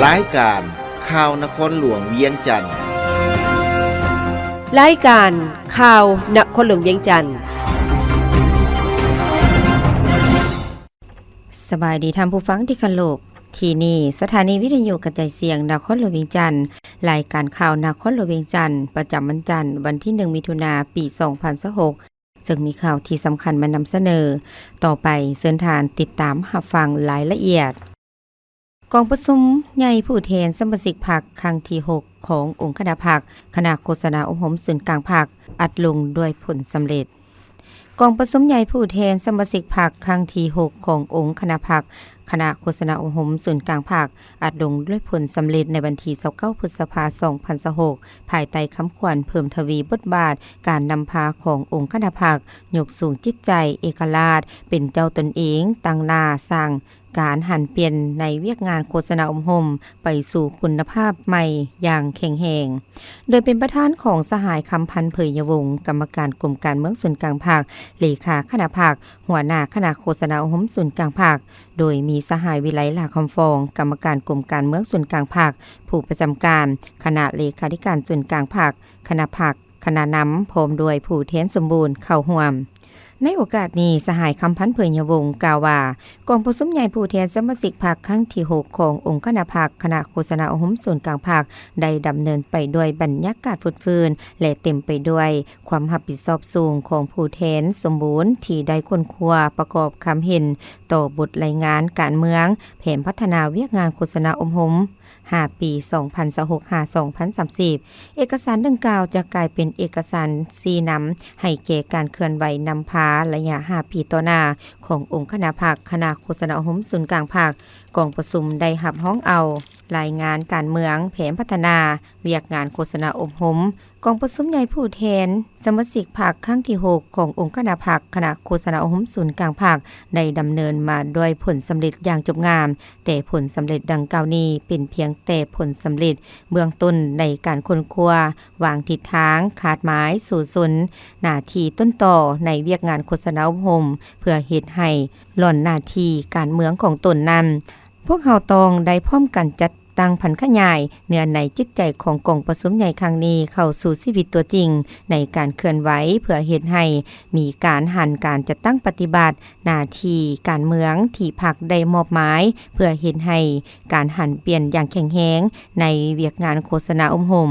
รายการข่าวนครหลวงเวียงจันทน์รายการข่าวนครหลวงเวียงจันทน์สบายดีท่านผู้ฟังที่เคารพที่นี่สถานีวิทยุกระจายเสียงนครหลวงเวียงจันทน์รายการข่าวนครหลวงเวียงจันทน์ประจำวันจันทร์วันที่1มิถุนายนปี2026ซึ่งมีข่าวที่สำคัญมานำเสนอต่อไปเชิญทานติดตามรับฟังรายละเอียดกองประชุมใหญ่ผู้แทนสมาชิกพรรคครั้งที่6ขององค์คณะพรรคคณะโฆษณาอบรมศูนย์กลางพรรคอัดลงด้วยผลสำเร็จกองประชุมใหญ่ผู้แทนสมาชิกพรรคครั้งที่6ขององค์คณะพรรคคณะโฆษณาอบรมศูนย์กลางภาคอัดลงด้วยผลสำเร็จในวันที่29พฤษภาคม2026ภายใต้คำขวัญเพิ่มทวีบทบาทการนำพาขององค์คณะพรรคยกสูงจิตใจเอกราชเป็นเจ้าตนเองตั้งหน้าสร้างการหันเปลี่ยนในเวียกงานโฆษณาอบรมไปสู่คุณภาพใหม่อย่างแข็งแรงโดยเป็นประธานของสหายคำพันธ์เผยยวงศ์กรรมการกรมการเมืองส่วนกลางภาคเลขาคณะภาคหัวหน้าคณะโฆษณาอบรมส่วนกลางภาคโดยมีสหายวิไลลาคำฟองกรรมการกรมการเมืองส่วนกลางภาคผู้ประจำการคณะเลขาธิการส่วนกลางภาคคณะภาคคณะนำพร้อมด้วยผู้แทนสมบูรณ์เข้าร่วมในโอกาสนี้สหายคำพันธ์เผยยวงศ์กล่าวว่ากองประชุมใหญ่ผู้แทนสมาชิกพรรคครั้งที่6ขององค์คณะพรรคคณะโฆษณาอบรมส่วนกลางภาคได้ดำเนินไปด้วยบรรยากาศฟุดฟื้นและเต็มไปด้วยความรับผิดชอบสูงของผู้แทนสมบูรณ์ที่ได้ค้นคว้าประกอบคำเห็นต่อบทรายงานการเมืองแผนพัฒนาเวียกงานโฆษณาอบรม5 ปี 2026-2030 เอกสารดังกล่าวจะกลายเป็นเอกสารชี้นำให้แก่การเคลื่อนไหวนำพาระยะ5 ปีต่อหน้าขององค์คณะพรรคคณะโฆษณาอบรมศูนย์กลางภาคกองประชุมได้รับร้องเอารายงานการเมืองแผนพัฒนาเวียกงานโฆษณาอบรมกองประชุมใหญ่ผู้แทนสมาชิกพรรคครั้งที่6ขององค์คณะพรรคคณะโฆษณาอบรมศูนย์กลางภาคได้ดำเนินมาด้วยผลสำเร็จอย่างจบงามแต่ผลสำเร็จดังกล่าวนี้เป็นเพียงแต่ผลสำเร็จเบื้องต้นในการค้นคว้าวางทิศทางขาดหมายสู่สนหน้าที่ต้นต่อในเวียกงานโฆษณาอบรมเพื่อเฮ็ดให้หล่อนหน้าที่การเมืองของตนนั้นพวกเฮาต้องได้พร้อมกันจัดตั้งพันขยายเนื้อในจิตใจของกองประชุมใหญ่ครั้งนี้เข้าสู่ชีวิตตัวจริงในการเคลื่อนไหวเพื่อเฮ็ดให้มีการหันการจัดตั้งปฏิบัติหน้าที่การเมืองที่พรรคได้มอบหมายเพื่อเฮ็ดให้การหันเปลี่ยนอย่างแข็งแรงในเวียกงานโฆษณาอบรม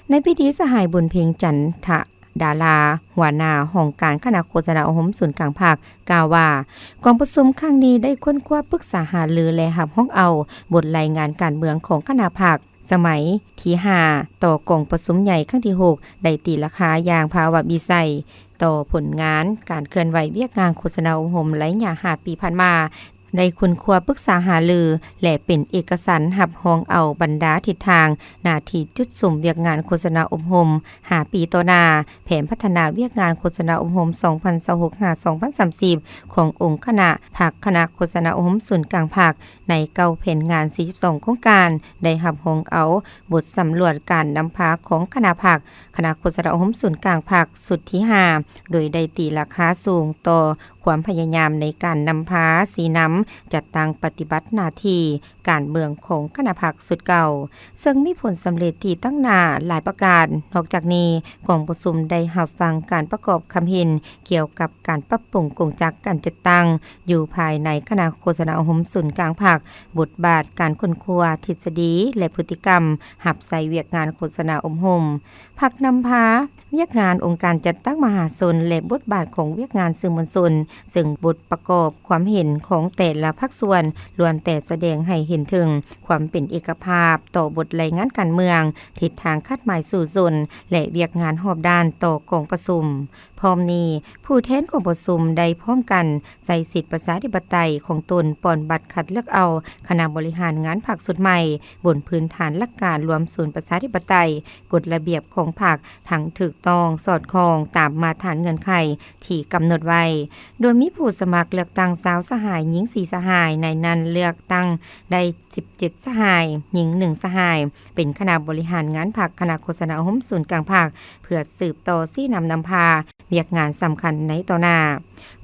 ในพิธีสหายบุญเพ็งจันทะดาราหัวหน้าห้องการคณะโฆษณาอบรมศูนย์กลางภาคกล่าวว่ากองประชุมครั้งนี้ได้ค้นคว้าปรึกษาหารือและรับห้องเอาบทรายงานการเมืองของคณะภาคสมัยที่5ต่อกองประชุมใหญ่ครั้งที่6ได้ตีราคาอย่างภาวะวิสัยต่อผลงานการเคลื่อนไหวเวียกงานโฆษณาอบรมระยะ5 ปีผ่านมาได้คุณครัวปรึกษาหารือและเป็นเอกสารหับห้องเอาบรรดาทิศทางหน้าที่จุดสุ่มเวียกงานโฆษณาอบรม5 ปีต่อหน้าแผนพัฒนาเวียกงานโฆษณาอบรม2026-2030ขององค์คณะภาคคณะโฆษณาอบรมศูนย์กลางภาคในเก้าแผนงาน42โครงการได้หับห้องเอาบทสำรวจการนำพาของคณะภาคคณะโฆษณาอบรมศูนย์กลางภาคสุดที่5โดยได้ตีราคาสูงต่อความพยายามในการนำพาสีน้ำจัดตั้งปฏิบัติหน้าที่การเมืองของคณะพรรคสุดเก่าซึ่งมีผลสำเร็จที่ตั้งหน้าหลายประการนอกจากนี้กองประชุมได้รับฟังการประกอบคำเห็นเกี่ยวกับการปรับปรุงกงจักรการจัดตั้งอยู่ภายในคณะโฆษณาอบรมศูนย์กลางภาคบทบาทการค้นคว้าทฤษฎีและพฤติกรรมหับใส่เวียกงานโฆษณาอบรมพรรคนำพาเวียกงานองค์การจัดตั้งมหาชนและบทบาทของเวียกงานสื่อมวลชนซึ่งบทประกอบความเห็นของแต่ละภาคส่วนล้วนแต่แสดงให้เห็นถึงความเป็นเอกภาพต่อบทรายงานการเมืองทิศทางคาดหมายสู่ชนและเวียกงานรอบด้านต่อกองประชุมพร้อมนี้ผู้แทนของประชุมได้พร้อมกันใส่สิทธิประชาธิปไตยของตนป้อนบัตรคัดเลือกเอาคณะบริหารงานพรรคสุดใหม่บนพื้นฐานหลักการรวมศูนย์ประชาธิปไตยกฎระเบียบของพรรคทั้งถูกต้องสอดคล้องตามมาตรฐานเงื่อนไขที่กำหนดไว้โดยมีผู้สมัครเลือกตั้งสหายหญิง4สหายในนั้นเลือกตั้งได้17สหายหญิง1สหายเป็นคณะบริหารงานพรรคคณะโฆษณาอบรมศูนย์กลางภาคเพื่อสืบต่อซี่นำพาเวียกงานสำคัญในต่อหน้า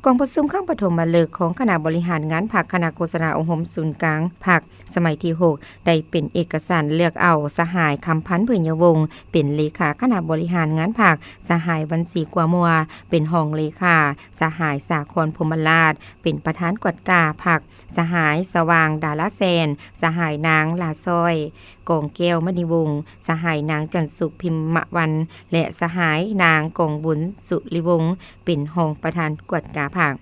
กองประชุมข้างปฐมฤกษ์ของคณะบริหารงานพรรคคณะโฆษณาองค์หมศูนย์กลางพรรคสมัยที่ 6 ได้เป็นเอกสารเลือกเอาสหายคำพันธ์เพิ่นยวงศ์เป็นเลขาคณะบริหารงานพรรคสหายวันศรีกัวมัวเป็นรองเลขาสหายสาครพรหมราชเป็นประธานกวดกาพรรคสหายสว่างดาราแซนสหายนางลาซอยกองแก้วมณีวงศ์สหายนางจันสุขพิมมะวันและสหายนางกองบุญสุริวงศ์เป็นรองประธานกวดกาพรรค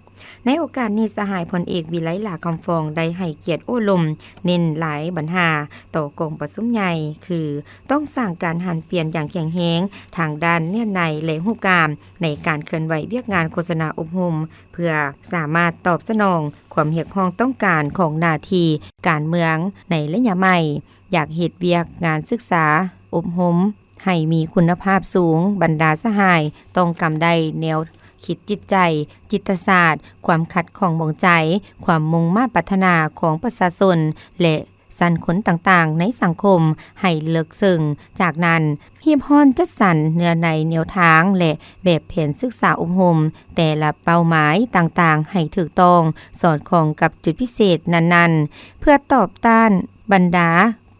ในโอกาสนี้สหายพลเอกวิไลหลาคำฟองได้ให้เกียรติโอ้ลมเน้นหลายปัญหาต่อกองประชุมใหญ่คือต้องสร้างการหันเปลี่ยนอย่างแข็งแรงทางด้านเนื้อในและรูปกามในการเคลื่อนไหวเวียกงานโฆษณาอบรมเพื่อสามารถตอบสนองความเรียกร้องต้องการของหน้าที่การเมืองในระยะใหม่อยากเฮ็ดเวียกงานศึกษาอบรมให้มีคุณภาพสูงบรรดาสหายต้องกำได้แนวคิดจิตใจจิตศาสตร์ความขัดของบ่งใจความมุ่งมา่ปรารถนาของประชาชนและสันขนต่างๆในสังคมให้เลิกซึ่งจากนั้นเฮียบฮ้อนจัดสรรเนื้อในแนวทางและแบบแผนศึกษาอบรมแต่ละเป้าหมายต่างๆให้ถูกต้องสอดคล้องกับจุดพิเศษนั้นๆเพื่อตอบต้านบรรดา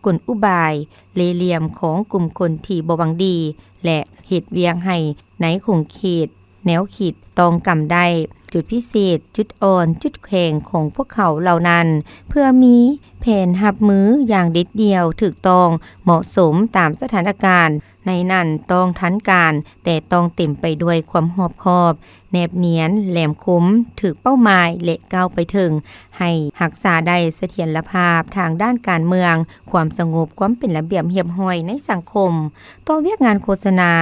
กลอุบายเลเหลี่ยมของกลุ่มคนที่บ่หวังดีและเฮ็ดเวียงให้ในคงเขตแนวคิดต้องกำได้จุดพิเศษจุดอ่อนจุดแข็งของพวกเขาเหล่านั้นเพื่อมีแผนรับมืออย่างเด็ดเดี่ยวถูกต้องเหมาะสมตามสถานการณ์ในนั้นต้องทันการแต่ต้องเต็มไปด้วยความรอบคอบแนบเนียนแหลมคมถึกเป้าหมายและก้าวไปถึงให้รักษาได้เสถียรภาพทางด้านการเมืองความสงบความเป็นระเบียบเรียบร้อยในสังคมต่อเวียกงานโฆษณา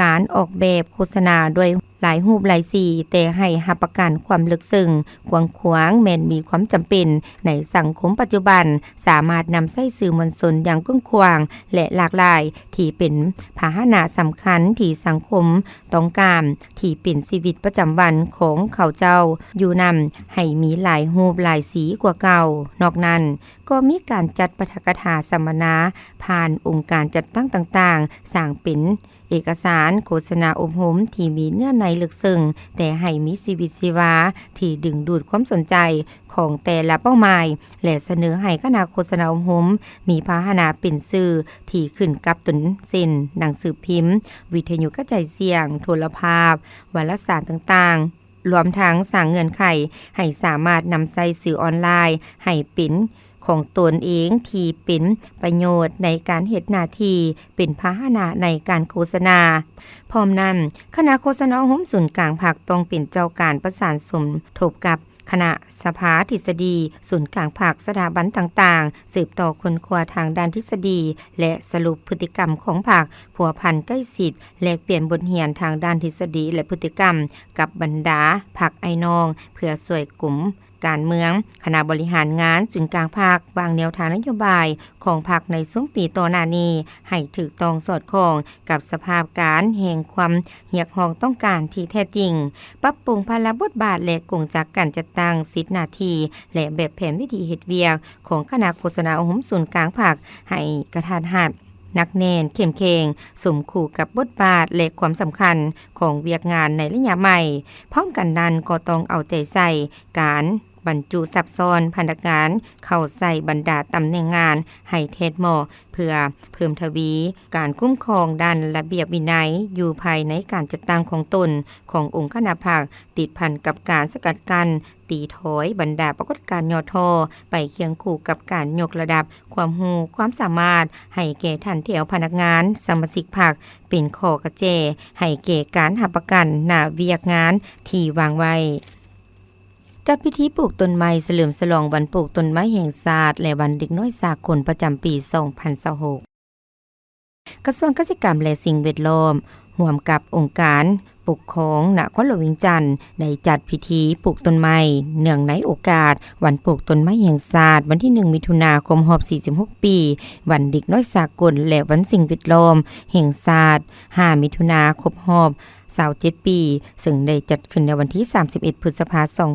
การออกแบบโฆษณาด้วยหลายรูปหลายสีแต่ให้รับประกันความลึกซึ้งกว้างขวางแม้นมีความจำเป็นในสังคมปัจจุบันสามารถนำใช้สื่อมวลชนอย่างกว้างขวางและหลากหลายที่เป็นพาหนะสำคัญที่สังคมต้องการที่เป็นชีวิตประจำวันของเขาเจ้าอยู่นำให้มีหลายรูปหลายสีกว่าเก่านอกนั้นก็มีการจัดปาฐกถาสัมมนาผ่านองค์การจัดตั้งต่างๆสร้างเป็นเอกสารโฆษณาอบรมที่มีเนื้อในลึกซึ้งแต่ให้มีชีวิตชีวาที่ดึงดูดความสนใจของแต่ละเป้าหมายและเสนอให้คณะโฆษณาอบรมมีพาหนะเป็นสื่อที่ขึ้นกับตนเส้นหนังสือพิมพ์วิทยุกระจายเสียงโทรภาพวารสารต่างๆรวมทั้งสร้างเงื่อนไขให้สามารถนำใช้สื่อออนไลน์ให้เป็นของตนเองที่เป็นประโยชน์ในการเฮ็ดหน้าที่เป็นพาหนะในการโฆษณาพร้อมนั้นคณะโฆษณาอบรมศูนย์กลางภาคต้องเป็นเจ้าการประสานสมทบกับคณะสภาทฤษฎีศูนย์กลางภาคสถาบันต่างๆสืบต่อค้นคว้าทางด้านทฤษฎีและสรุปพฤติกรรมของภาคผัวพันใกล้ชิดแลกเปลี่ยนบทเรียนทางด้านทฤษฎีและพฤติกรรมกับบรรดาภาคไอ้น้องเพื่อช่วยกลุ่มการเมืองคณะบริหารงานศูนย์กลางภาควางแนวทางนโยบายของพรรคในช่วงปีต่อหน้านี้ให้ถูกต้องสอดคล้องกับสภาพการแห่งความเรียกร้องต้องการที่แท้จริงปรับปรุงภาระบทบาทและกงจักการจัดตั้งสิทธิหน้าที่และแบบแผนวิธีเฮ็ดเวียกของคณะโฆษณาอบรมศูนย์กลางภาคให้กระทัดรัดนักแน่นเข้มแข็งสมคู่กับบทบาทและความสำคัญของเวียกงานในระยะใหม่พร้อมกันนั้นก็ต้องเอาใจใส่การบรรจุซับซ้อนพนักงานเข้าใส่บรรดาตำแหน่งงานให้แท้เหมาะเพื่อเพิ่มทวีการคุ้มครองด้านระเบียบวินัยอยู่ภายในการจัดตั้งของตนขององค์คณะภาคติดพันกับการสกัดกั้นตีถอยบรรดาปรากฏการณ์ย่อท่อไปเคียงคู่กับการยกระดับความรู้ความสามารถให้แก่ท่านแถวพนักงานสมาชิกพรรคเป็นข้อกระแจให้แก่การรับประกันหน้าเวียกงานที่วางไว้จัดพิธีปลูกต้นไม้เฉลิมฉลองวันปลูกต้นไม้แห่งชาติและวันเด็กน้อยสากลประจำปี 2026 กระทรวงเกษตรกรรมและสิ่งแวดล้อมร่วมกับองค์การปกครองนครหลวงเวียงจันทน์ได้จัดพิธีปลูกต้นไม้เนื่องในโอกาสวันปลูกต้นไม้แห่งชาติวันที่ 1 มิถุนายนรอบ46 ปีวันเด็กน้อยสากลและวันสิ่งแวดล้อมแห่งชาติ 5 มิถุนายนครบรอบ27 ปีซึ่งได้จัดขึ้นในวันที่ 31 พฤษภาคม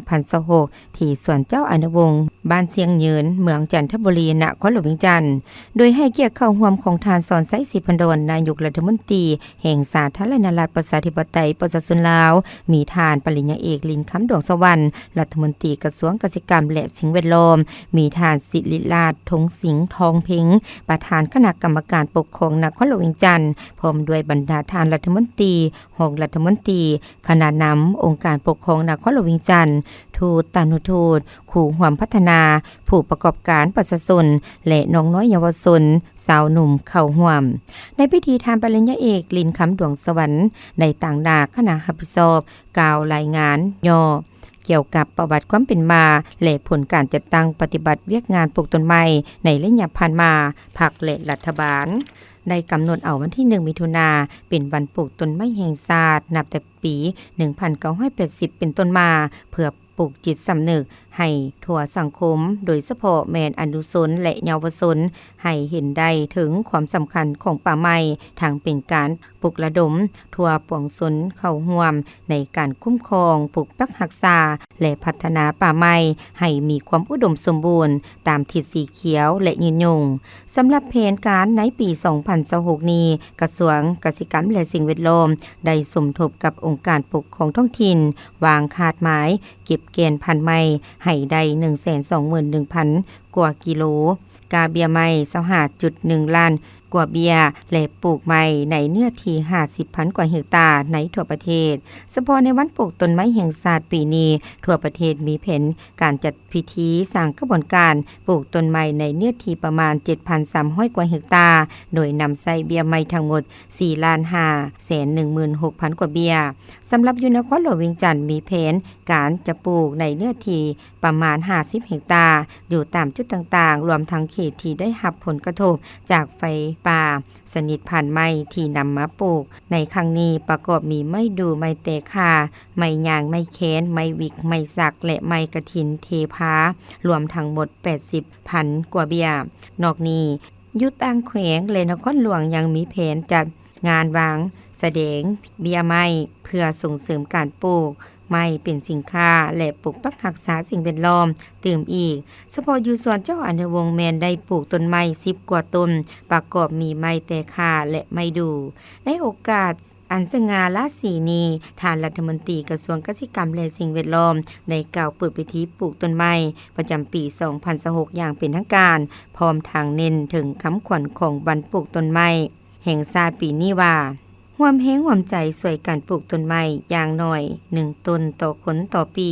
2026 ที่สวนเจ้าอนุวงศ์ บ้านเสียงยืนเมืองจันทบุรีนครหลวงเวียงจันทน์โดยให้เกียรติเข้าร่วมของทานสอนไสศิพันดรนายกรัฐมนตรีแห่งสาธารณรัฐประชาธิปไตยประชาชนลาวมีทานปริญญาเอกลินคำดวงสวรรค์รัฐมนตรีกระทรวงเกษตรกรรมและสิ่งแวดล้อมมีทานศิริราชธงสิงห์ทองเพ็งประธานคณะกรรมการปกครองนครหลวงเวียงจันทน์พร้อมด้วยบรรดาทานรัฐมนตรีรองรัฐมนตรีคณะนำองค์การปกครองนครหลวงเวียงจันทน์ทูตตานุทูตขู่ห่วมพัฒนาผู้ประกอบการประชาชนและน้องน้อยเยาวชนสาวหนุ่มเข้าร่วมในพิธีทานปริญญาเอกลินคำดวงสวรรค์ในต่างดาคณะรับผิดชอบกล่าวรายงานย่อเกี่ยวกับประวัติความเป็นมาและผลการจัดตั้งปฏิบัติเวียกงานปลูกต้นไม้ในระยะผ่านมาพรรคและรัฐบาลได้กำหนดเอาวันที่1มิถุนาเป็นวันปลูกต้นไม้แห่งชาตินับแต่ปี 1980 เป็นต้นมาเพื่อปลูกจิตสำนึกให้ทั่วสังคมโดยเฉพาะแม่นอนุชนและเยาวชนให้เห็นได้ถึงความสำคัญของป่าไม้ทางเป็นการปลุกระดมทั่วปวงชนเข้าร่วมในการคุ้มครองปกปักรักษาและพัฒนาป่าไม้ให้มีความอุดมสมบูรณ์ตามทิศสีเขียวและยืนยงสำหรับแผนการในปี 2026 นี้กระทรวงเกษตรกรรมและสิ่งแวดล้อมได้สมทบกับองค์การปกครองท้องถิ่นวางคาดหมายเก็บเกณฑ์พันธุ์ไม้ให้ได้ 121,000 กว่ากิโลกาเบียไม้25.1 ล้านกว่าเบียและปลูกไม้ในเนื้อที่ 50,000 กว่าเฮกตาร์ในทั่วประเทศเฉพาะในวันปลูกต้นไม้แห่งชาติปีนี้ทั่วประเทศมีแผนการจัดพิธีสร้างกระบวนการปลูกต้นไม้ในเนื้อที่ประมาณ 7,300 กว่าเฮกตาร์โดยนำใส่เบียไม้ทั้งหมด 4,516,000 กว่าเบียสำหรับอยู่นครหลวงเวียงจันทน์มีแผนการจะปลูกในเนื้อที่ประมาณ 50 เฮกตาร์อยู่ตามจุดต่างๆรวมทั้งเขตที่ได้รับผลกระทบจากไฟป่าสนิทพันธุ์ไม้ที่นำมาปลูกในครั้งนี้ประกอบมีไม้ดูไม้เตคาไม้ยางไม้แค้นไม้วิกไม้สักและไม้กระถินเทพารวมทั้งหมด 80,000 กว่าเบียนอกนี้ยุต่างแขวงและนครหลวงยังมีแผนจัดงานวางแสดงเบียไม้เพื่อส่งเสริมการปลูกไม้เป็นสินค้าและปลูกปักรักษาสิ่งแวดล้อมตื่มอีกเฉพาะอยู่ส่วนเจ้าอนุวงศ์แมนได้ปลูกต้นไม้10 กว่าต้นประกอบมีไม้แต่คาและไม้ดูในโอกาสอันสง่าราศีนี้ทานรัฐมนตรีกระทรวงเกษตรกรรมและสิ่งแวดล้อมได้กล่าวเปิดพิธีปลูกต้นไม้ประจำปี 2026 อย่างเป็นทางการพร้อมทางเน้นถึงคำขวัญของวันปลูกต้นไม้แห่งชาติปีนี้ว่าร่วมแรงร่วมใจช่วยกันปลูกต้นไม้อย่างน้อย1ต้นต่อคนต่อปี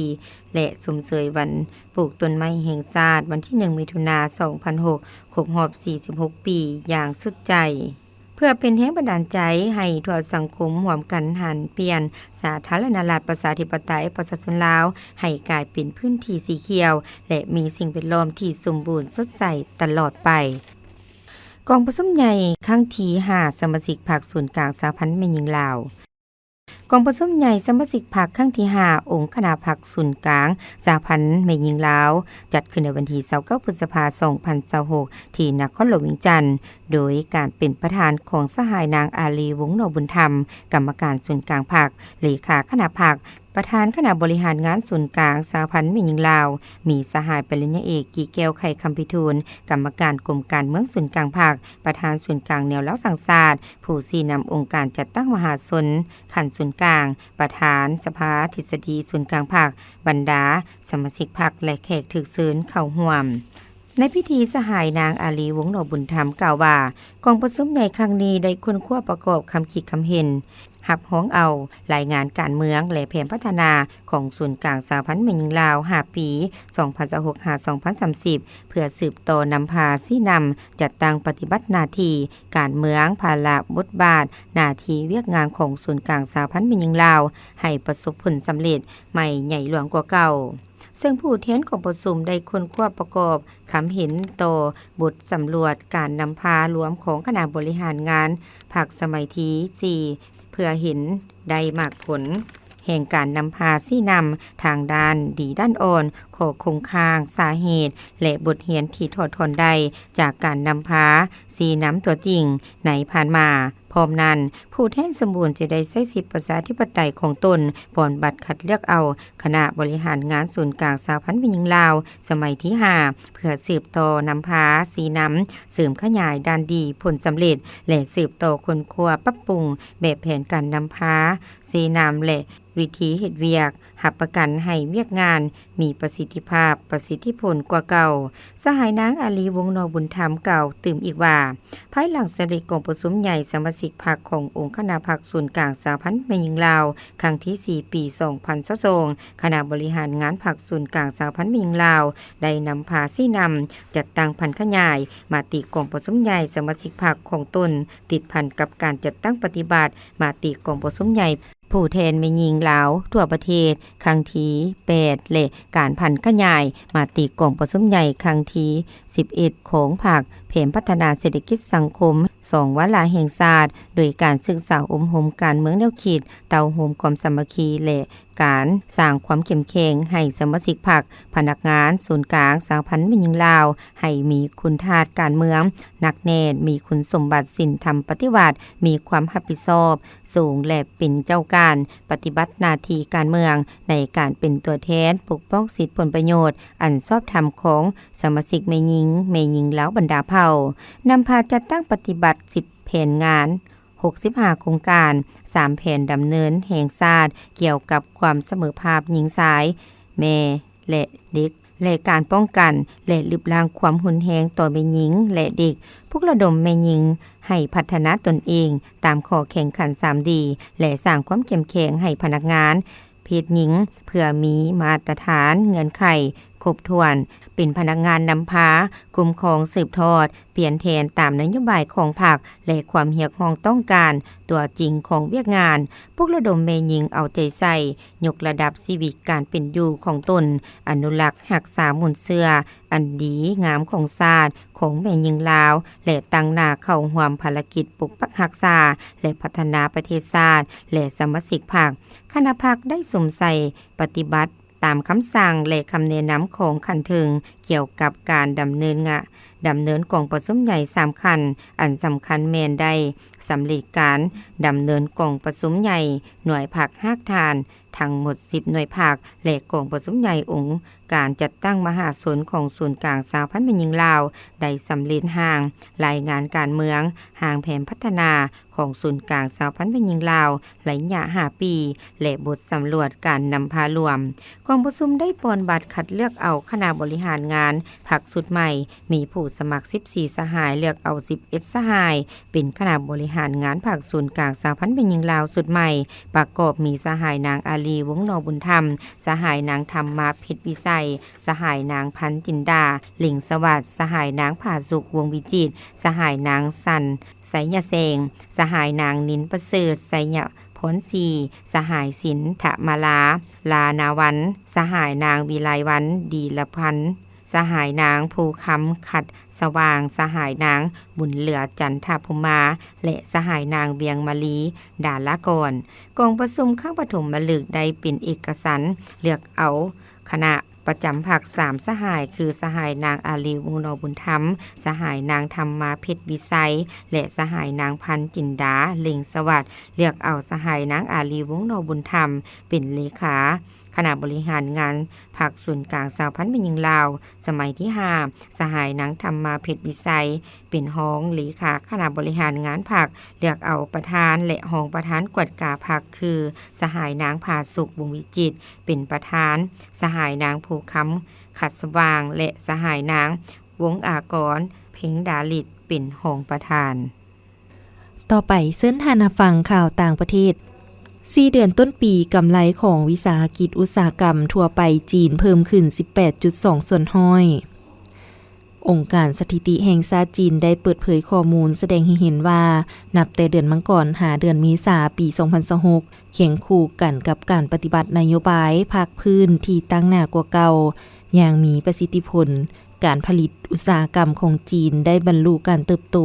และสมเสยวันปลูกต้นไม้แห่งชาติวันที่1มิถุนายน 2006 ครบรอบ 46 ปีอย่างสุดใจเพื่อเป็นแรงบันดาลใจให้ทั่วสังคมร่วมกันหันเปลี่ยนสาธารณรัฐประชาธิปไตยประชาชนลาวให้กลายเป็นพื้นที่สีเขียวและมีสิ่งแวดล้อมที่สมบูรณ์สดใสตลอดไปกองประชุมใหญ่ครั้งที่ 5 สมาชิกพรรคส่วนกลางสหพันธ์แม่หญิงลาวกองประชุมใหญ่สมาชิกพรรคครั้งที่ 5 องค์คณะพรรคส่วนกลางสหพันธ์แม่หญิงลาวจัดขึ้นในวันที่29 พฤษภาคม 2026 ที่นครหลวงเวียงจันทน์โดยการเป็นประธานของสหายนางอาลีวงศ์นบุญธรรมกรรมการส่วนกลางพรรคเลขาคณะพรรคประธานคณะบริหารงานส่วนกลางสหพันธ์แม่หญิงลาวมีสหายปริญญาเอกกีแก้วไข่คำพิทูลกรรมการกรมการเมืองส่วนกลางภาคประธานส่วนกลางแนวเล้าสังศาสตร์ผู้ชี้นำองค์การจัดตั้งมหาชนขันส่วนกลางประธานสภาทฤษฎีส่วนกลางภาคบรรดาสมาชิกพรรคและแขกถึกเชิญเข้าร่วมในพิธีสหายนางอาลีวงศ์นบุญธรรมกล่าวว่ากองประชุมใหญ่ครั้งนี้ได้ค้นคว้าประกอบคำคิดคำเห็นหับห้องเอารายงานการเมืองและแผนพัฒนาของส่วนกลางสหพันธ์แม่หญิงลาว5 ปี 2026-2030 เพื่อสืบต่อนำพาชี้นำจัดตั้งปฏิบัติหน้าที่การเมืองภาระบทบาทหน้าที่เวียกงานของส่วนกลางสหพันธ์แม่หญิงลาวให้ประสบผลสำเร็จใหม่ใหญ่หลวงกว่าเก่าซึ่งผู้แทนของประชุมได้ค้นคว้าประกอบคำเห็นต่อบทสำรวจการนำพารวมของคณะบริหารงานพรรคสมัยที่4เพื่อเห็นได้มากผลแห่งการนำพาชี้นำทางด้านดีด้านอ่อนข้อคงค้างสาเหตุและบทเรียนที่ถอดถอนได้จากการนำพาชี้นำตัวจริงในผ่านมาพ ร้อมนั้นผู้แทนสมบูรณ์จะได้ใช้สิทธิประชาธิปไตยของตนปอนบัตรคัดเลือกเอาคณะบริหารงานศูนย์กลางสหพันธ์แม่หญิงลาวสมัยที่5เพื่อสืบต่อนำพาสีน้ำเสริมขยายด้านดีผลสำเร็จและสืบต่อคนครัวปรับปรุงแบบแผนการนำพาสีน้ำและวิธีเฮ็ดเวียกหับประกันให้เวียกงานมีประสิทธิภาพประสิทธิผลกว่าเก่าสหายนางอาลีวงศ์นอบุญธรรมกล่าวตื่มอีกว่าภายหลังสำเร็จกองประชุมใหญ่สมาชิกพรรคขององค์คณะพรรคส่วนกลางสหพันธ์แม่หญิงลาวครั้งที่4ปี2022คณะบริหารงานพรรคส่วนกลางสหพันธ์แม่หญิงลาวได้นำพาซี่นำจัดตั้งพันขยายมาติกองประชุมใหญ่สมาชิกพรรคของตนติดพันกับการจัดตั้งปฏิบัติมาติกองประชุมใหญ่ผู้แทนแม่หญิงลาวทั่วประเทศครั้งที่8และการพันขยายมาติกองประชุมใหญ่ครั้งที่11ของภาคแผนพัฒนาเศรษฐกิจสังคม2วาระแห่งชาติโดยการศึกษาอมโหมการเมืองแนวคิดเตาโหมความสามัคคีและการสร้างความเข้มแข็งให้สมาชิกพรรคพนักงานศูนย์กลางสหพันธ์แม่หญิงลาวให้มีคุณธาตุการเมืองหนักแน่นมีคุณสมบัติศีลธรรมปฏิบัติมีความรับผิดชอบสูงและเป็นเจ้าการปฏิบัติหน้าที่การเมืองในการเป็นตัวแทนปกป้องสิทธิผลประโยชน์อันชอบธรรมของสมาชิกแม่หญิงลาวบรรดาเผ่านำพาจัดตั้งปฏิบัติ10แผนงาน65โครงการ3แผนดำเนินแห่งชาติเกี่ยวกับความเสมอภาพหญิงชายแม่และเด็กและการป้องกันและลดล้างความหุนแฮงต่อแม่หญิงและเด็กพวกระดมแม่หญิงให้พัฒนาตนเองตามข้อแข่งขัน 3D และสร้างความเข้มแข็งให้พนักงานเพศหญิงเพื่อมีมาตรฐานเงื่อนไขครบถ้วนเป็นพนักงานนำพาคุ้มครองสืบทอดเปลี่ยนแทนตามนโยบายของพรรคและความเรียกร้องต้องการตัวจริงของเวียกงานพวกระดมแม่หญิงเอาใจใส่ยกระดับชีวิตการเป็นอยู่ของตนอนุรักษ์รักษามูลเชื่ออันดีงามของชาติของแม่หญิงลาวและตั้งหน้าเข้าร่วมภารกิจปกปักรักษาและพัฒนาประเทศชาติและสมาชิกพรรคคณะพรรคได้สมใส่ปฏิบัติตามคำสั่งและคำแนะนำของขันถึงเกี่ยวกับการดำเนินกองประชุมใหญ่3คันอันสำคัญแม่นได้สำเร็จการดำเนินกองประชุมใหญ่หน่วยผักหากทานทั้งหมด10หน่วยผักและกองประชุมใหญ่องค์การจัดตั้งมหาชนของศูนย์กลางสหพันธ์แม่หญิงลาวได้สำเร็จห่างรายงานการเมืองห่างแผนพัฒนาของศูนย์กลางสหพันธ์แม่หญิงลาวระยะ5ปีและบทสำรวจการนำพารวมกองประชุมได้ปอนบัตรคัดเลือกเอาคณะบริหารงานพรรคสุดใหม่มีผู้สมัคร14สหายเลือกเอา11สหายเป็นคณะบริหารงานพรรคศูนย์กลางสหพันธ์แม่หญิงลาวสุดใหม่ประกอบมีสหายนางอาลีวงศ์นอบุญธรรมสหายนางธรรมมาเพชรวิสัยสหายนางพันจินดาหลิงสวัสดิ์สหายนางผาสุขวงวิจิตรสหายนางสันไสยเสงสหายนางนินประเสริฐไสยผลสีสหายสินทะมาลานาวันสหายนางวิไลวันดีละพันสหายนางภูคำขัดสว่างสหายนางบุญเหลือจันทภุมาและสหายนางเวียงมะลีดาละกรกองประชุมข้างปฐมมฤกษ์ได้เป็นเอกสารเลือกเอาคณะประจำพรรค3สหายคือสหายนางอาลีวงศ์นอบุญธรรมสหายนางธรรมมาเพชรวิสัยและสหายนางพันจินดาเล็งสวัสดิ์เลือกเอาสหายนางอาลีวงศ์นอบุญธรรมเป็นเลขาคณะบริหารงานพรรคส่วนกลางสหพันธ์แม่หญิงลาวสมัยที่5สหายนางธรรมมาเพชรวิสัยเป็นรองเลขาคณะบริหารงานพรรคเลือกเอาประธานและรองประธานกวดกาพรรคคือสหายนางผาสุขวงวิจิตรเป็นประธานสหายนางภูคำขัดสว่างและสหายนางวงอากรเพ็งดาลิตเป็นรองประธานต่อไปเส้นทานฟังข่าวต่างประเทศ4 เดือนต้นปีกำไรของวิสาหกิจอุตสาหกรรมทั่วไปจีนเพิ่มขึ้น 18.2 ส่วนห้อยองค์การสถิติแห่งชาติจีนได้เปิดเผยข้อมูลแสดงให้เห็นว่านับแต่เดือนมังกรหาเดือนเมษายนปี 2026เคียงคู่กันกับการปฏิบัตินโยบายภาคพื้นที่ตั้งหน้ากว่าเก่าอย่างมีประสิทธิผลการผลิตอุตสาหกรรมของจีนได้บรรลุการเติบโต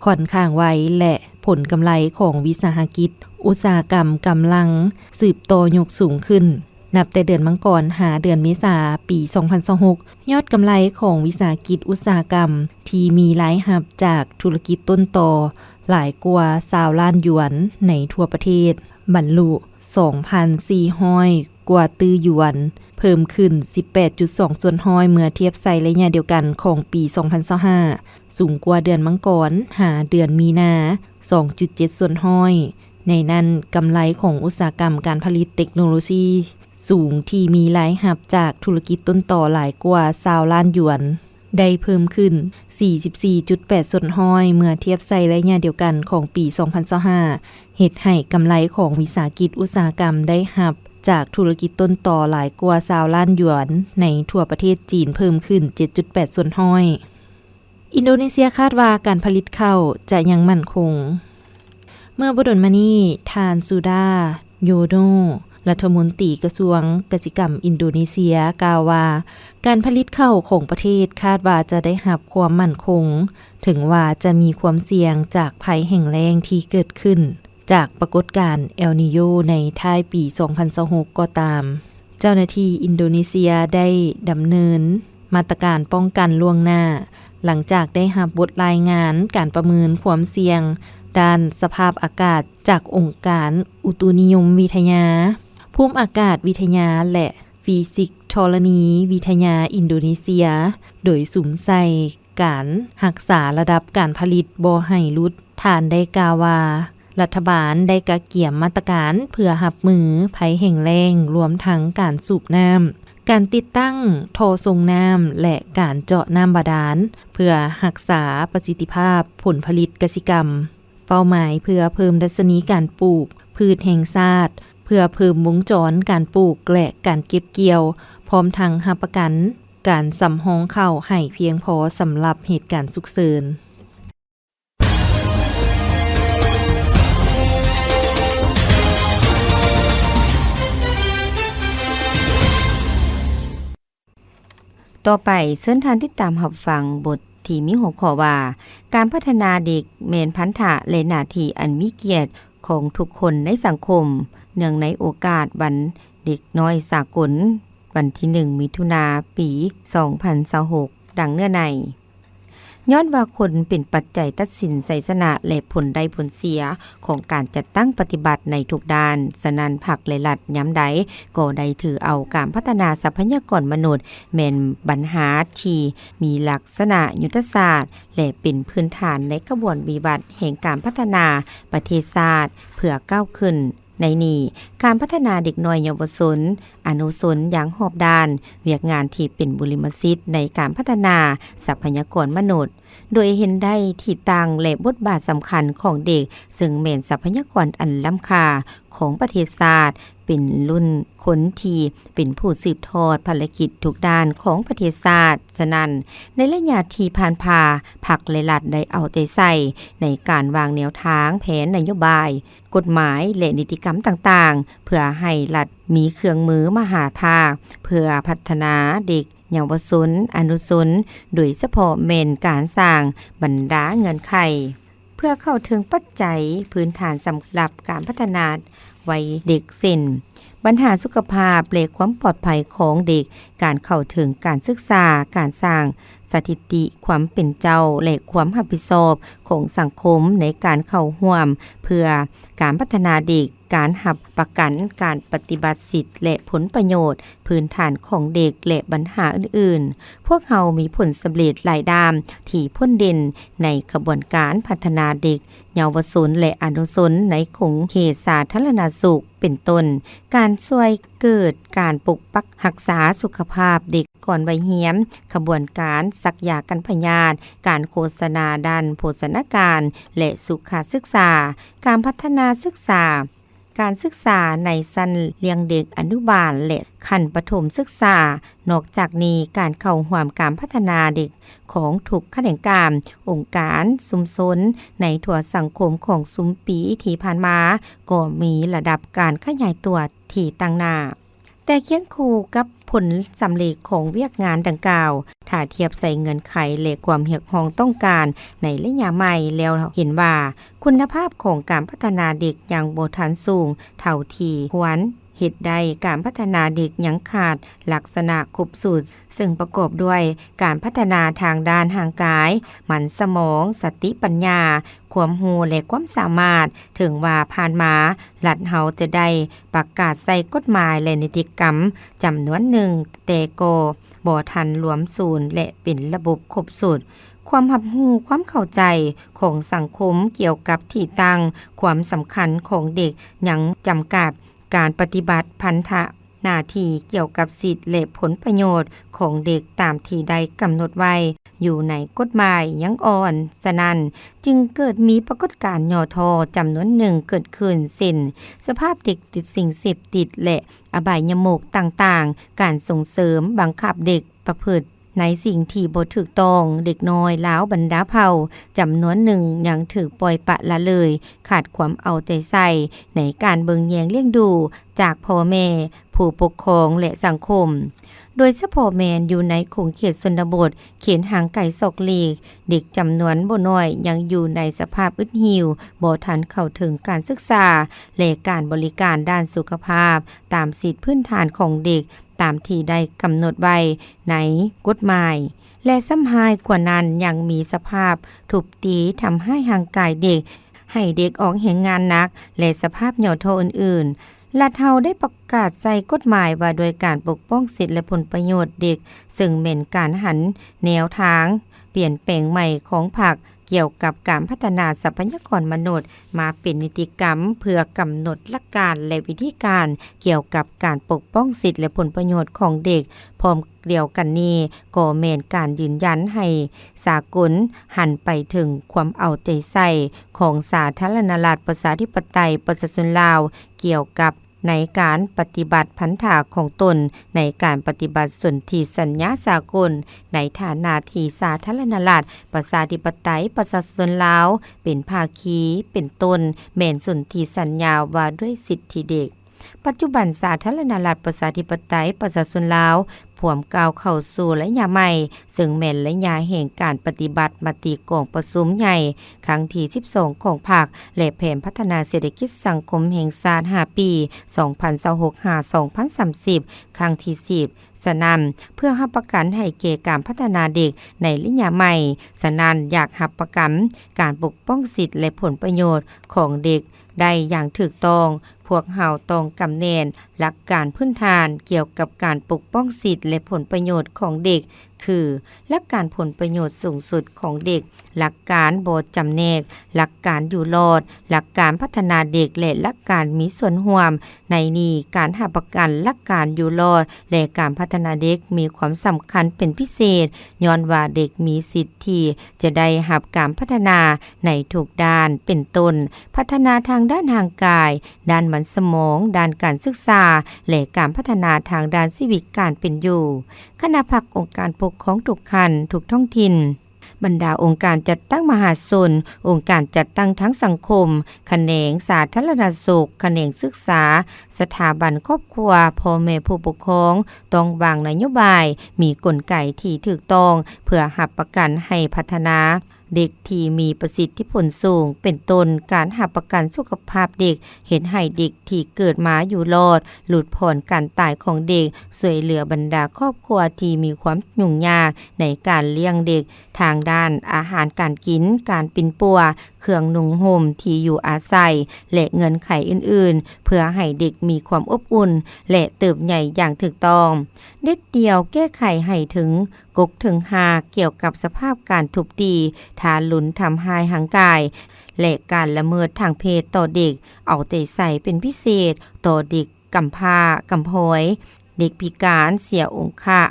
ค่อนข้างไวและผลกำไรของวิสาหกิจอุตสาหกรรมกำลังสืบโตยกสูงขึ้นนับแต่เดือนมังกรหาเดือนเมษายนปี 2026ยอดกำไรของวิสาหกิจอุตสาหกรรมที่มีรายรับจากธุรกิจต้นตอ หลายกว่า20ล้านหยวนในทั่วประเทศบรรลุ 2,400 กว่าตื้อหยวนเพิ่มขึ้น 18.2 ส่วนห้อยเมื่อเทียบใส่ระยะเดียวกันของปี 2025สูงกว่าเดือนมังกรหาเดือนมีนา 2.7 ส่วนห้อยในนั้นกำไรของอุตสาหกรรมการผลิตเทคโนโลยีสูงที่มีรายรับจากธุรกิจต้นต่อหลายกว่า20ล้านหยวนได้เพิ่มขึ้น 44.8 ส่วนห้อยเมื่อเทียบใส่ระยะเดียวกันของปี 2025เฮ็ดให้กำไรของวิสาหกิจอุตสาหกรรมได้รับจากธุรกิจต้นต่อหลายกว่า20ล้านหยวนในทั่วประเทศจีนเพิ่มขึ้น 7.8 ส่วนห้อยอินโดนีเซียคาดว่าการผลิตข้าวจะยังมั่นคงเมื่อบ่ดลมานี้ทานซูดาโยโดรัฐมนตรีกระทรวงกสิกรรมอินโดนีเซียกล่าวว่าการผลิตข้าวของประเทศคาดว่าจะได้รับความมั่นคงถึงว่าจะมีความเสี่ยงจากภัยแห้งแล้งที่เกิดขึ้นจากปรากฏการณ์เอลนีโญในท้ายปี 2026 ก็ตามเจ้าหน้าที่อินโดนีเซียได้ดำเนินมาตรการป้องกันล่วงหน้าหลังจากได้รับบทรายงานการประเมินความเสี่ยงด้านสภาพอากาศจากองค์การอุตุนิยมวิทยาภูมิอากาศวิทยาและฟิสิกส์ธรณีวิทยาอินโดนีเซียโดยสุมใส่การรักษาระดับการผลิตบ่ให้ลุดฐานได้กล่าวว่ารัฐบาลได้กะเกี่ยมมาตรการเพื่อรับมือภัยแห้งแล้งรวมทั้งการสูบน้ำการติดตั้งท่อส่งน้ำและการเจาะน้ำบาดาลเพื่อรักษาประสิทธิภาพผลผลิตกสิกรรมเป้าหมายเพื่อเพิ่มดัชนีการปลูกพืชแห่งชาติเพื่อเพิ่มวงจรการปลูกและการเก็บเกี่ยวพร้อมทั้งรับประกันการสำรองข้าวให้เพียงพอสำหรับเหตุการณ์ฉุกเฉินต่อไปเชิญท่านติดตามรับฟังบทที่มีหัวข้อว่าการพัฒนาเด็กแม่นพันธะและหน้าที่อันมีเกียรติของทุกคนในสังคมเนื่องในโอกาสวันเด็กน้อยสากลวันที่1มิถุนายนปี 2026 ดังเนื้อในย้อนว่าคนเป็นปัจจัยตัดสินไสสนะและผลได้ผลเสียของการจัดตั้งปฏิบัติในทุกด้านสนันผักและรัฐย้ำใดก็ได้ถือเอาการพัฒนาทรัพยากรมนุษย์แม่นปัญหาที่มีลักษณะยุทธศาสตร์และเป็นพื้นฐานในกระบวนวิวัฒน์แห่งการพัฒนาประเทศชาติเพื่อก้าวขึ้นในนี้การพัฒนาเด็กน้อยเยาวชนอนุชนอย่างรอบด้านเวียกงานที่เป็นบุริมสิทธิ์ในการพัฒนาทรัพยากรมนุษย์โดยเห็นได้ที่ตั้งและบทบาทสำคัญของเด็กซึ่งแม่นทรัพยากรอันล้ำค่าของประเทศชาติเป็นรุ่นคนที่เป็นผู้สืบทอดภารกิจทุกด้านของประเทศชาติฉะนั้นในระยะที่ผ่านมาพรรคและรัฐได้เอาใจใส่ในการวางแนวทางแผนนโยบายกฎหมายและนิติกรรมต่างๆเพื่อให้รัฐมีเครื่องมือมหาภาคเพื่อพัฒนาเด็กเยาวชนอนุชนโดยเฉพาะแม่นการสร้างบรรดาเงินไขเพื่อเข้าถึงปัจจัยพื้นฐานสำหรับการพัฒนาวัยเด็กเส้นปัญหาสุขภาพและความปลอดภัยของเด็กการเข้าถึงการศึกษาการสร้างสถิติความเป็นเจ้าและความรับผิดชอบของสังคมในการเข้าร่วมเพื่อการพัฒนาเด็กการหับประกันการปฏิบัติสิทธิและผลประโยชน์พื้นฐานของเด็กและปัญหาอื่นๆพวกเรามีผลสำเร็จหลายด้านที่พ้นเด่นในกระบวนการพัฒนาเด็กเยาวชนและอนุชนในของเขตสาธารณสุขเป็นต้นการช่วยเกิดการปกปักรักษาสุขภาพเด็กก่อนวัยเหียมขบวนการสักยากันพยาธิการโฆษณาด้านโภชนาการและสุขศึกษาการพัฒนาศึกษาการศึกษาในชั้นเลี้ยงเด็กอนุบาลและขั้นประถมศึกษานอกจากนี้การเข้าร่วมการพัฒนาเด็กของทุกขนการองค์การชุมชนในทั่วสังคมของสุมปีที่ผ่านมาก็มีระดับการขยายตัวที่ตั้งหน้าแต่เคียงคู่กับผลสำเร็จของเวียกงานดังกล่าวถ้าเทียบใส่เงินไขและความเรียกร้องต้องการในระยะใหม่แล้วเห็นว่าคุณภาพของการพัฒนาเด็กยังบ่ทันสูงเท่าที่ควร เฮ็ดได้การพัฒนาเด็กยังขาดลักษณะครบสูตรซึ่งประกอบด้วยการพัฒนาทางด้านร่างกายมันสมองสติปัญญาความรู้และความสามารถถึงว่าผ่านมารัฐเฮาจะได้ประกาศใส่กฎหมายและนิติกรรมจำนวนหนึ่งแต่ก็บ่ทันรวมศูนย์และเป็นระบบครบสูตรความรับรู้ความเข้าใจของสังคมเกี่ยวกับที่ตั้งความสำคัญของเด็กยังจำกัดการปฏิบัติพันธะหน้าที่เกี่ยวกับสิทธิและผลประโยชน์ของเด็กตามที่ได้กำหนดไว้อยู่ในกฎหมายยังอ่อนฉะนั้นจึงเกิดมีปรากฏการณ์ย่อท้อจำนวนหนึ่งเกิดขึ้นเช่นสภาพเด็กติดสิ่งเสพติดและอบายมุขต่างๆการส่งเสริมบังคับเด็กประพฤติในสิ่งที่บ่ถูกต้องเด็กน้อยลาวบรรดาเผ่าจำนวนหนึ่งยังถูกปล่อยปละละเลยขาดความเอาใจใส่ในการเบิ่งแยงเลี้ยงดูจากพ่อแม่ผู้ปกครองและสังคมโดยเฉพาะแม่นอยู่ในขงเขตชนบทเขตห่างไกลศอกลีกเด็กจำนวนบ่น้อยยังอยู่ในสภาพอึดหิวบ่ทันเข้าถึงการศึกษาและการบริการด้านสุขภาพตามสิทธิพื้นฐานของเด็กตามที่ได้กำหนดไว้ในกฎหมายและซ้ำหายกว่านั้นยังมีสภาพทุบตีทำให้ห่างกายเด็กให้เด็กออกแห่งงานหนักและสภาพหย่อโทอื่นๆรัฐเฮาได้ประกาศใส่กฎหมายว่าโดยการปกป้องสิทธิและผลประโยชน์เด็กซึ่งเป็นการหันแนวทางเปลี่ยนแปลงใหม่ของพรรคเกี่ยวกับการพัฒนาทรัพยากรมนุษย์มาเป็นนิติกรรมเพื่อกำหนดหลักการและวิธีการเกี่ยวกับการปกป้องสิทธิและผลประโยชน์ของเด็กพร้อมเดียวกันนี้ก็แม่นการยืนยันให้สากลหันไปถึงความเอาใจใส่ของสาธารณรัฐประชาธิปไตยประชาชนลาวเกี่ยวกับในการปฏิบัติพันธะของตนในการปฏิบัติสนธิสัญญาสากลในฐานะที่สาธารณรัฐประชาธิปไตยประชาชนลาวเป็นภาคีเป็นต้นแม่นสนธิสัญญาว่าด้วยสิทธิเด็กปัจจุบันสาธารณรัฐประชาธิปไตยประชาชนลาวพวมก้าวเข้าสู่ระยะใหม่ซึ่งแม่นระยะแห่งการปฏิบัติมติกองประชุมใหญ่ครั้งที่12ของพรรคและแผนพัฒนาเศรษฐกิจสังคมแห่งชาติ5 ปี 2026-2030 ครั้งที่10ฉะนั้นเพื่อรับประกันให้แก่การพัฒนาเด็กในระยะใหม่ฉะนั้นอยากรับประกันการปกป้องสิทธิและผลประโยชน์ของเด็กได้อย่างถูกต้องพวกเฮาต้องกำแนนหลักการพื้นฐานเกี่ยวกับการปกป้องสิทธิและผลประโยชน์ของเด็กคือหลักการผลประโยชน์สูงสุดของเด็กหลักการบ่จำแนกหลักการอยู่รอดหลักการพัฒนาเด็กและหลักการมีส่วนร่วมในนี้การรับประกันหลักการอยู่รอดและการพัฒนาเด็กมีความสำคัญเป็นพิเศษย้อนว่าเด็กมีสิทธิ์ที่จะได้รับการพัฒนาในทุกด้านเป็นต้นพัฒนาทางด้านทางกายด้านมันสมองด้านการศึกษาและการพัฒนาทางด้านชีวิตการเป็นอยู่คณะพรรคองค์การปกครองทุกคันทุกท้องถิ่นบรรดาองค์การจัดตั้งมหาชนองค์การจัดตั้งทั้งสังคมแขนงสาธารณสุขแขนงศึกษาสถาบันครอบครัวพ่อแม่ผู้ปกครองต้องวางนโยบายมีกลไกที่ถูกต้องเพื่อรับประกันให้พัฒนาเด็กที่มีประสิทธิผลสูงเป็นต้นการรับประกันสุขภาพเด็กเห็นให้เด็กที่เกิดมาอยู่รอดหลุดพ้นการตายของเด็กช่วยเหลือบรรดาครอบครัวที่มีความยุ่งยากในการเลี้ยงเด็กทางด้านอาหารการกินการปิ่นปัวเครื่องนุ่งห่มที่อยู่อาศัยและเงินไขอื่นๆเพื่อให้เด็กมีความอบอุ่นและเติบใหญ่อย่างถูกต้องเด็ดเดียวแก้ไขให้ถึงกกถึงหาเกี่ยวกับสภาพการทุบตีทารุณทำให้ห่างกายและการละเมิดทางเพศต่อเด็กเอาใจใส่เป็นพิเศษต่อเด็กกำพร้ากำพร้อยเด็กพิการเสียองค์ะ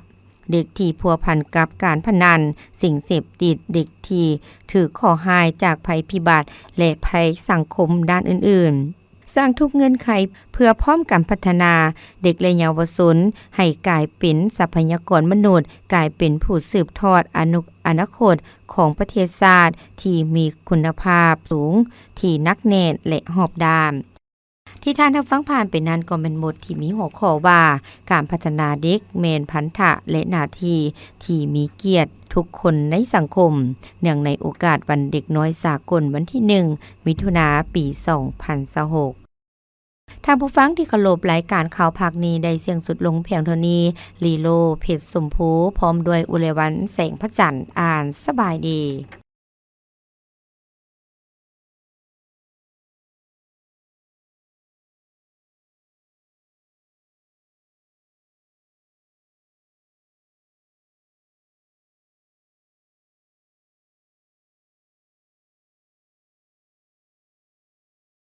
เด็กที่พัวพันกับการพนันสิ่งเสพติดเด็กที่ถือข้อหายจากภัยพิบัติและภัยสังคมด้านอื่นๆสร้างทุกเงื่อนไขเพื่อพร้อมการพัฒนาเด็กและเยาวชนให้กลายเป็นทรัพยากรมนุษย์กลายเป็นผู้สืบทอดอนาคตของประเทศชาติที่มีคุณภาพสูงที่นักแน่นและหอบด้านที่ท่านรับฟังผ่านไปนั้นก็เป็นบทที่มีหัวข้อว่าการพัฒนาเด็กแมนพันธะและหน้าที่ที่มีเกียรติทุกคนในสังคมเนื่องในโอกาสวันเด็กน้อยสากลวันที่1 มิถุนายน ปี 2026 ทางผู้ฟังที่เคารพรายการข่าวภาคนี้ได้เสียงสุดลงเพียงเท่านี้ลีโลเพชรสมภูพร้อมด้วยอุเลวันแสงพระจันทร์อ่านสบายดี